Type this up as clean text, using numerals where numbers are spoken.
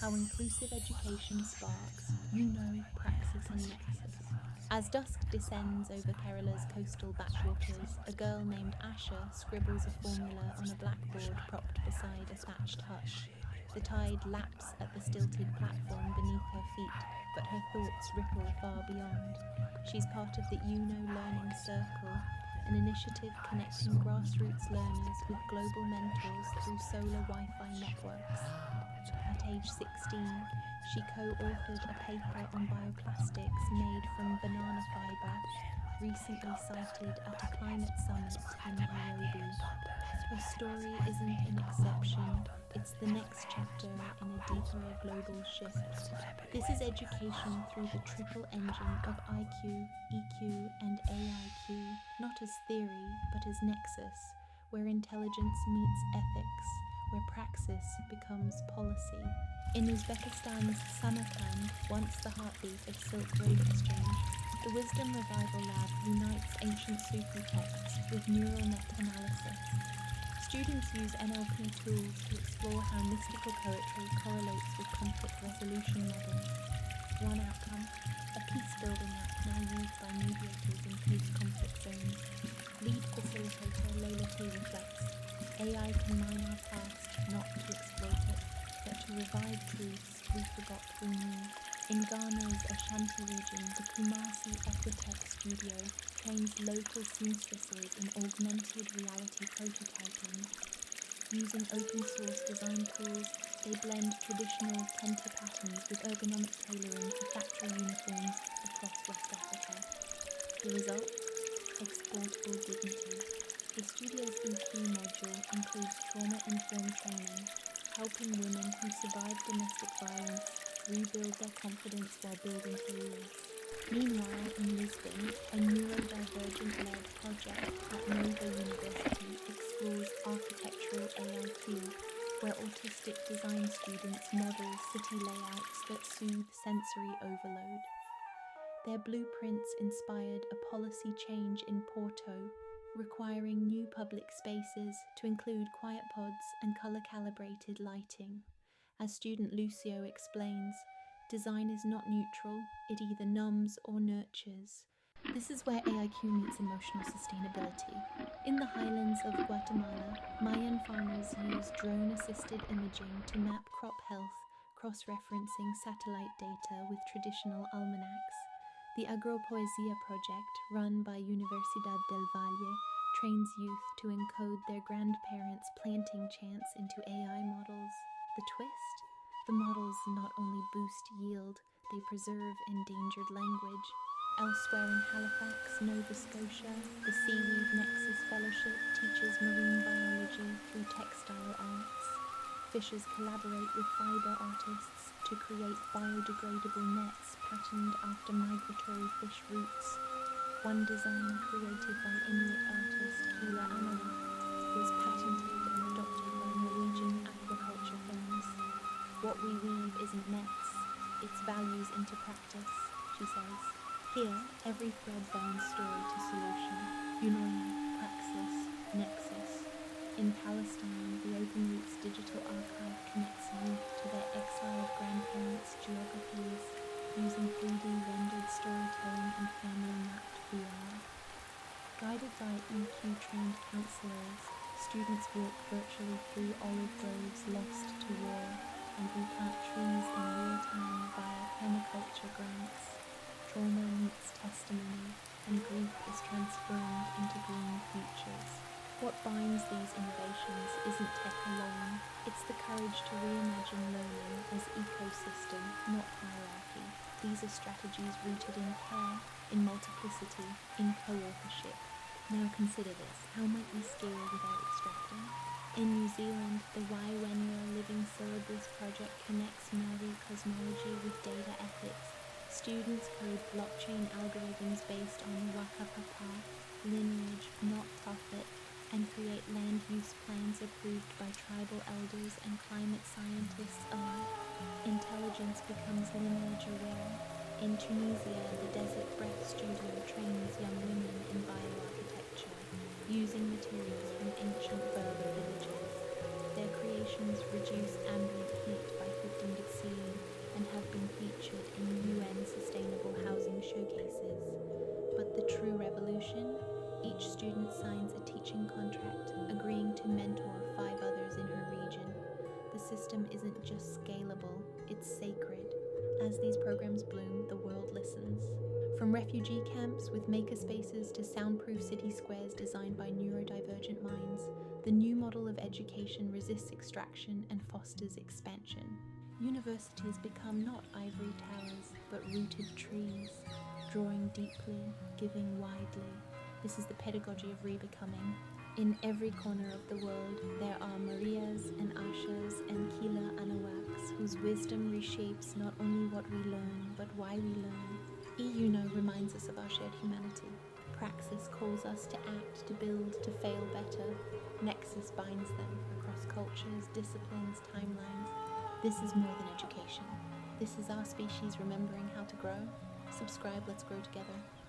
how inclusive education sparks Euno, Praxis and Nexus. As dusk descends over Kerala's coastal backwaters, a girl named Asha scribbles a formula on a blackboard propped beside a thatched hut. The tide laps at the stilted platform beneath her feet, but her thoughts ripple far beyond. She's part of the Euno Learning Circle, an initiative connecting grassroots learners with global mentors through solar Wi-Fi networks. At age 16, she co-authored a paper on bioplastics made from banana fiber, recently cited at a climate summit in Nairobi. Her story isn't an exception, it's the next chapter in a deeper global shift. This is education through the triple engine of IQ, EQ, and AIQ, not as theory, but as nexus, where intelligence meets ethics, where praxis becomes policy. In Uzbekistan's Samarkand, once the heartbeat of Silk Road Exchange, the Wisdom Revival Lab unites ancient Sufi texts with neural net analysis. Students use NLP tools to explore how mystical poetry correlates with conflict resolution models. One outcome, a peace-building app now used by mediators in post-conflict zones. Lead facilitator Lola T reflects, AI can mine our past not to exploit it, but to revive truths we forgot we knew. In Ghana's Ashanti region, the Kumasi Equitech studio trains local seamstresses in augmented reality prototyping. Using open-source design tools, they blend traditional kente patterns with ergonomic tailoring for factory uniforms across West Africa. The result? Exportable dignity. The studio's EQ module includes trauma-informed training, helping women who survive domestic violence rebuild their confidence while building careers. Meanwhile, in Lisbon, a neurodivergent-led project at Nova University explores architectural AIQ, where autistic design students model city layouts that soothe sensory overload. Their blueprints inspired a policy change in Porto, requiring new public spaces to include quiet pods and color-calibrated lighting. As student Lucio explains, design is not neutral, it either numbs or nurtures. This is where AIQ meets emotional sustainability. In the highlands of Guatemala, Mayan farmers use drone-assisted imaging to map crop health, cross-referencing satellite data with traditional almanacs. The Agropoesia project, run by Universidad del Valle, trains youth to encode their grandparents' planting chants into AI models. The twist? The models not only boost yield, they preserve endangered language. Elsewhere in Halifax, Nova Scotia, the Seaweed Nexus Fellowship teaches marine biology through textile arts. Fishers collaborate with fiber artists to create biodegradable nets patterned after migratory fish routes. One design created by Inuit artist Kila Amala was patented and adopted by Norwegian aquaculture firms. What we weave isn't nets, it's values into practice, she says. Here, every thread binds story to solution. Euno, Praxis, Nexus. In Palestine, the Open Roots digital archive connects youth to their exiled grandparents' geographies using 3D rendered storytelling and family-mapped VR. Guided by EQ-trained counselors, students walk virtually through olive groves lost to war and replant trees in real time via permaculture grants. Trauma meets testimony, and grief is transformed into green futures. What binds these innovations isn't tech alone, it's the courage to reimagine learning as ecosystem, not hierarchy. These are strategies rooted in care, in multiplicity, in co-authorship. Now consider this, how might we scale without extracting? In New Zealand, the Waiwenua Living Syllabus project connects Maori cosmology with data ethics. Students code blockchain algorithms based on Wakapapa, lineage, not profit, and create land use plans approved by tribal elders and climate scientists alike. Intelligence becomes lineage aware. In Tunisia, the Desert Breath Studio trains young women in bioarchitecture, using materials from ancient Berber villages. Their creations reduce ambient heat by 15 degrees system isn't just scalable, it's sacred. As these programs bloom, the world listens. From refugee camps with makerspaces to soundproof city squares designed by neurodivergent minds, the new model of education resists extraction and fosters expansion. Universities become not ivory towers, but rooted trees, drawing deeply, giving widely. This is the pedagogy of rebecoming. In every corner of the world, there are Marias and Ashas and Kila Anawaks whose wisdom reshapes not only what we learn, but why we learn. Euno reminds us of our shared humanity. Praxis calls us to act, to build, to fail better. Nexus binds them across cultures, disciplines, timelines. This is more than education. This is our species remembering how to grow. Subscribe, let's grow together.